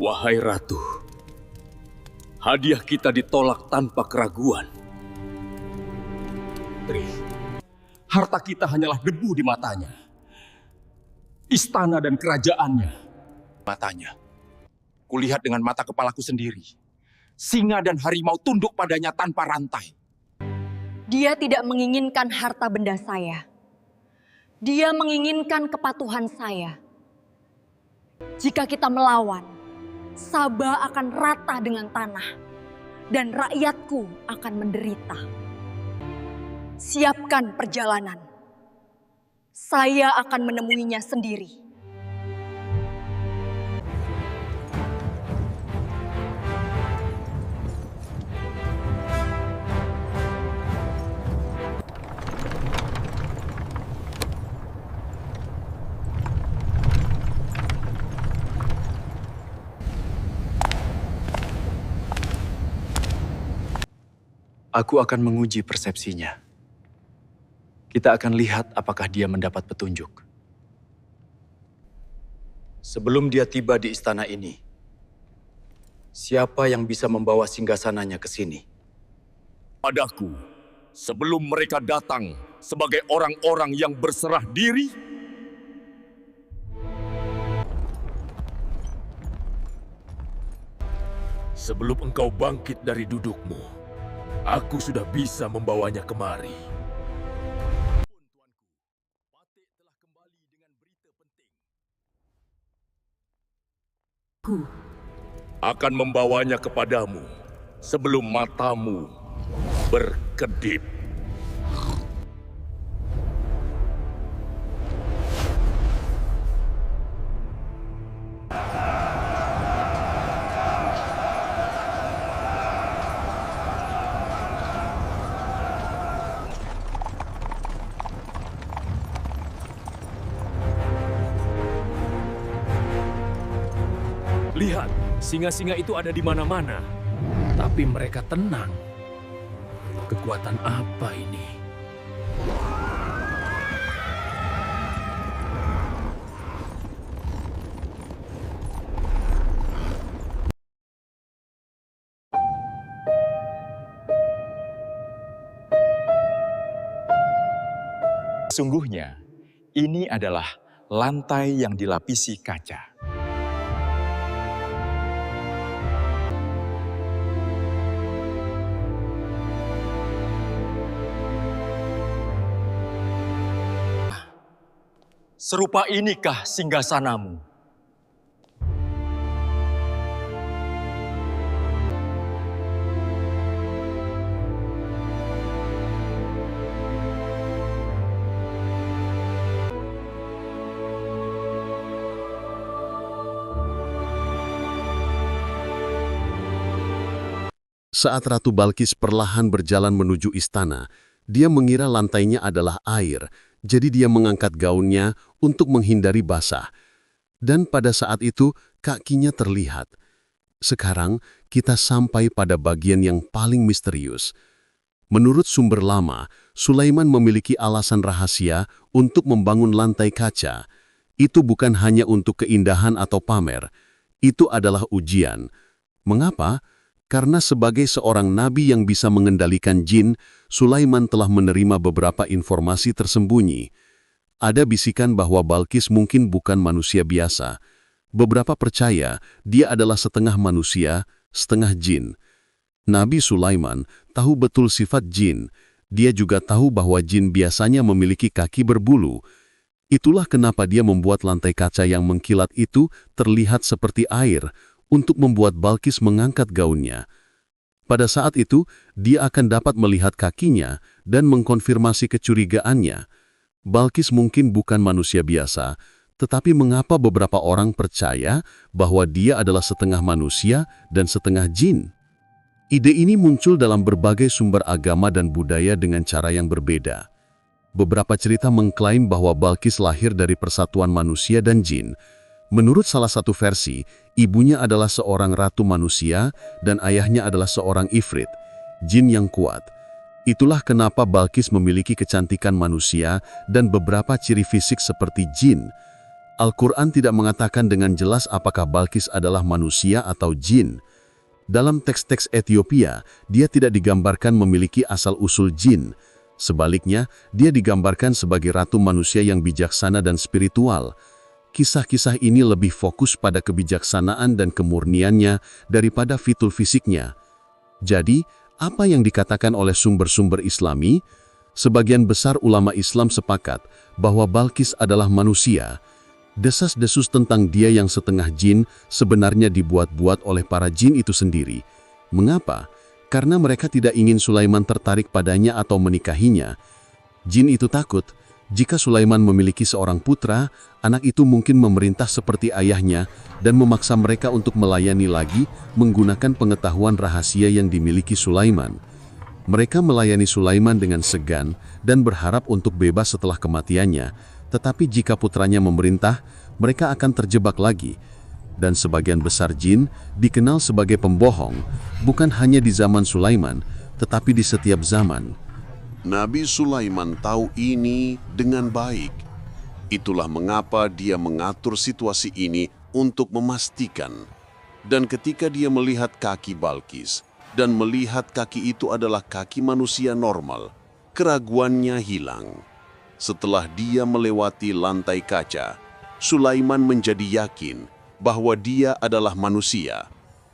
Wahai Ratu, hadiah kita ditolak tanpa keraguan. Tri, harta kita hanyalah debu di matanya. Istana dan kerajaannya. Matanya. Kulihat dengan mata kepalaku sendiri. Singa dan harimau tunduk padanya tanpa rantai. Dia tidak menginginkan harta benda saya. Dia menginginkan kepatuhan saya. Jika kita melawan, Sabah akan rata dengan tanah, dan rakyatku akan menderita. Siapkan perjalanan. Saya akan menemuinya sendiri. Aku akan menguji persepsinya. Kita akan lihat apakah dia mendapat petunjuk. Sebelum dia tiba di istana ini, siapa yang bisa membawa singgasananya ke sini? Padaku, sebelum mereka datang sebagai orang-orang yang berserah diri, sebelum engkau bangkit dari dudukmu, aku sudah bisa membawanya kemari. Aku akan membawanya kepadamu sebelum matamu berkedip. Lihat, singa-singa itu ada di mana-mana. Tapi mereka tenang. Kekuatan apa ini? Sungguhnya, ini adalah lantai yang dilapisi kaca. Serupa inikah singgasanamu? Saat Ratu Balkis perlahan berjalan menuju istana, dia mengira lantainya adalah air, jadi dia mengangkat gaunnya untuk menghindari basah. Dan pada saat itu, kakinya terlihat. Sekarang, kita sampai pada bagian yang paling misterius. Menurut sumber lama, Sulaiman memiliki alasan rahasia untuk membangun lantai kaca. Itu bukan hanya untuk keindahan atau pamer. Itu adalah ujian. Mengapa? Karena sebagai seorang nabi yang bisa mengendalikan jin, Sulaiman telah menerima beberapa informasi tersembunyi. Ada bisikan bahwa Balkis mungkin bukan manusia biasa. Beberapa percaya dia adalah setengah manusia, setengah jin. Nabi Sulaiman tahu betul sifat jin. Dia juga tahu bahwa jin biasanya memiliki kaki berbulu. Itulah kenapa dia membuat lantai kaca yang mengkilat itu terlihat seperti air, untuk membuat Balkis mengangkat gaunnya. Pada saat itu, dia akan dapat melihat kakinya dan mengkonfirmasi kecurigaannya. Balkis mungkin bukan manusia biasa, tetapi mengapa beberapa orang percaya bahwa dia adalah setengah manusia dan setengah jin? Ide ini muncul dalam berbagai sumber agama dan budaya dengan cara yang berbeda. Beberapa cerita mengklaim bahwa Balkis lahir dari persatuan manusia dan jin. Menurut salah satu versi, ibunya adalah seorang ratu manusia dan ayahnya adalah seorang ifrit, jin yang kuat. Itulah kenapa Balkis memiliki kecantikan manusia dan beberapa ciri fisik seperti jin. Al-Quran tidak mengatakan dengan jelas apakah Balkis adalah manusia atau jin. Dalam teks-teks Ethiopia, dia tidak digambarkan memiliki asal-usul jin. Sebaliknya, dia digambarkan sebagai ratu manusia yang bijaksana dan spiritual. Kisah-kisah ini lebih fokus pada kebijaksanaan dan kemurniannya daripada fitur fisiknya. Jadi, apa yang dikatakan oleh sumber-sumber Islami? Sebagian besar ulama Islam sepakat bahwa Balkis adalah manusia. Desas-desus tentang dia yang setengah jin sebenarnya dibuat-buat oleh para jin itu sendiri. Mengapa? Karena mereka tidak ingin Sulaiman tertarik padanya atau menikahinya. Jin itu takut, jika Sulaiman memiliki seorang putra, anak itu mungkin memerintah seperti ayahnya dan memaksa mereka untuk melayani lagi menggunakan pengetahuan rahasia yang dimiliki Sulaiman. Mereka melayani Sulaiman dengan segan dan berharap untuk bebas setelah kematiannya. Tetapi jika putranya memerintah, mereka akan terjebak lagi. Dan sebagian besar jin dikenal sebagai pembohong, bukan hanya di zaman Sulaiman, tetapi di setiap zaman. Nabi Sulaiman tahu ini dengan baik. Itulah mengapa dia mengatur situasi ini untuk memastikan. Dan ketika dia melihat kaki Balkis dan melihat kaki itu adalah kaki manusia normal, keraguannya hilang. Setelah dia melewati lantai kaca, Sulaiman menjadi yakin bahwa dia adalah manusia.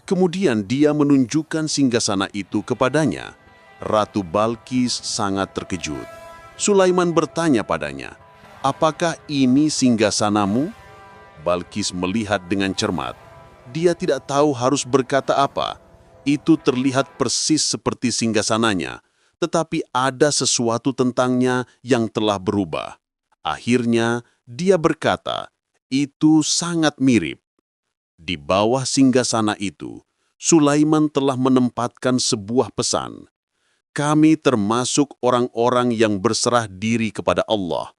Kemudian dia menunjukkan singgasana itu kepadanya. Ratu Balkis sangat terkejut. Sulaiman bertanya padanya, "Apakah ini singgasanamu?" Balkis melihat dengan cermat. Dia tidak tahu harus berkata apa. Itu terlihat persis seperti singgasananya, tetapi ada sesuatu tentangnya yang telah berubah. Akhirnya, dia berkata, "Itu sangat mirip." Di bawah singgasana itu, Sulaiman telah menempatkan sebuah pesan. Kami termasuk orang-orang yang berserah diri kepada Allah.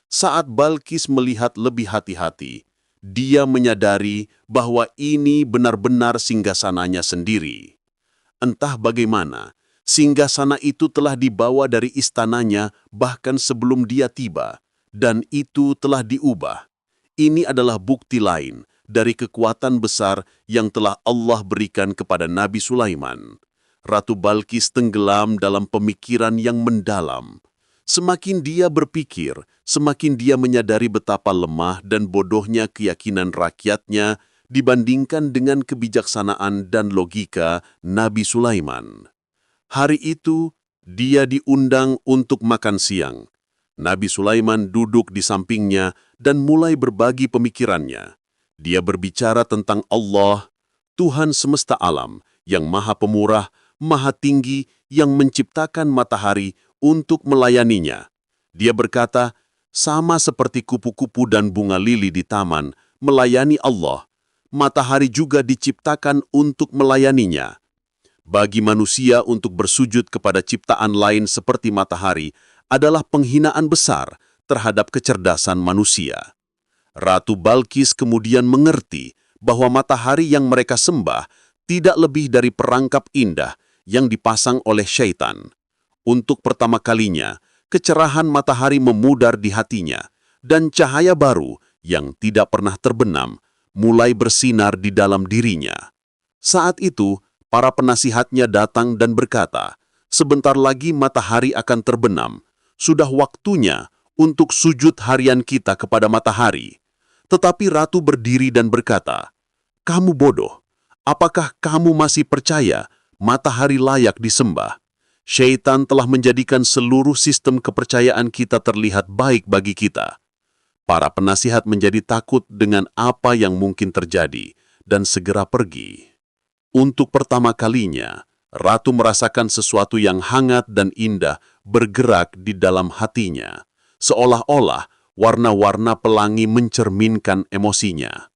Saat Balkis melihat lebih hati-hati, dia menyadari bahwa ini benar-benar singgasananya sendiri. Entah bagaimana, singgasana itu telah dibawa dari istananya bahkan sebelum dia tiba, dan itu telah diubah. Ini adalah bukti lain dari kekuatan besar yang telah Allah berikan kepada Nabi Sulaiman. Ratu Balkis tenggelam dalam pemikiran yang mendalam. Semakin dia berpikir, semakin dia menyadari betapa lemah dan bodohnya keyakinan rakyatnya dibandingkan dengan kebijaksanaan dan logika Nabi Sulaiman. Hari itu, dia diundang untuk makan siang. Nabi Sulaiman duduk di sampingnya dan mulai berbagi pemikirannya. Dia berbicara tentang Allah, Tuhan semesta alam, yang maha pemurah, maha tinggi, yang menciptakan matahari untuk melayaninya. Dia berkata, sama seperti kupu-kupu dan bunga lili di taman melayani Allah, matahari juga diciptakan untuk melayaninya. Bagi manusia untuk bersujud kepada ciptaan lain seperti matahari adalah penghinaan besar terhadap kecerdasan manusia. Ratu Balkis kemudian mengerti bahwa matahari yang mereka sembah tidak lebih dari perangkap indah yang dipasang oleh syaitan. Untuk pertama kalinya, kecerahan matahari memudar di hatinya, dan cahaya baru yang tidak pernah terbenam mulai bersinar di dalam dirinya. Saat itu, para penasihatnya datang dan berkata, "Sebentar lagi matahari akan terbenam. Sudah waktunya untuk sujud harian kita kepada matahari." Tetapi ratu berdiri dan berkata, "Kamu bodoh. Apakah kamu masih percaya matahari layak disembah? Syaitan telah menjadikan seluruh sistem kepercayaan kita terlihat baik bagi kita." Para penasihat menjadi takut dengan apa yang mungkin terjadi dan segera pergi. Untuk pertama kalinya, ratu merasakan sesuatu yang hangat dan indah bergerak di dalam hatinya, seolah-olah warna-warna pelangi mencerminkan emosinya.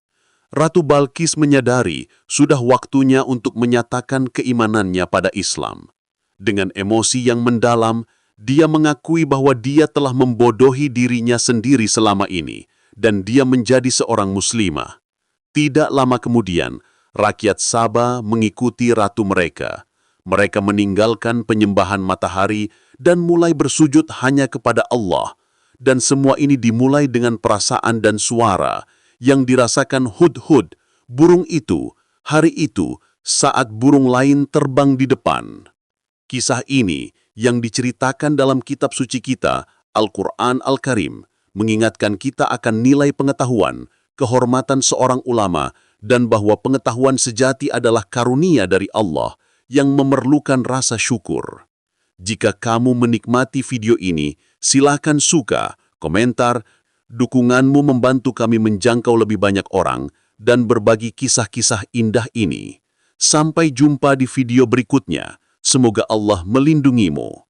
Ratu Balkis menyadari sudah waktunya untuk menyatakan keimanannya pada Islam. Dengan emosi yang mendalam, dia mengakui bahwa dia telah membodohi dirinya sendiri selama ini, dan dia menjadi seorang muslimah. Tidak lama kemudian, rakyat Saba mengikuti ratu mereka. Mereka meninggalkan penyembahan matahari dan mulai bersujud hanya kepada Allah. Dan semua ini dimulai dengan perasaan dan suara yang dirasakan Hudhud, burung itu, hari itu saat burung lain terbang di depan. Kisah ini yang diceritakan dalam kitab suci kita, Al-Quran Al-Karim, mengingatkan kita akan nilai pengetahuan, kehormatan seorang ulama, dan bahwa pengetahuan sejati adalah karunia dari Allah yang memerlukan rasa syukur. Jika kamu menikmati video ini, silakan suka, komentar, dukunganmu membantu kami menjangkau lebih banyak orang dan berbagi kisah-kisah indah ini. Sampai jumpa di video berikutnya. Semoga Allah melindungimu.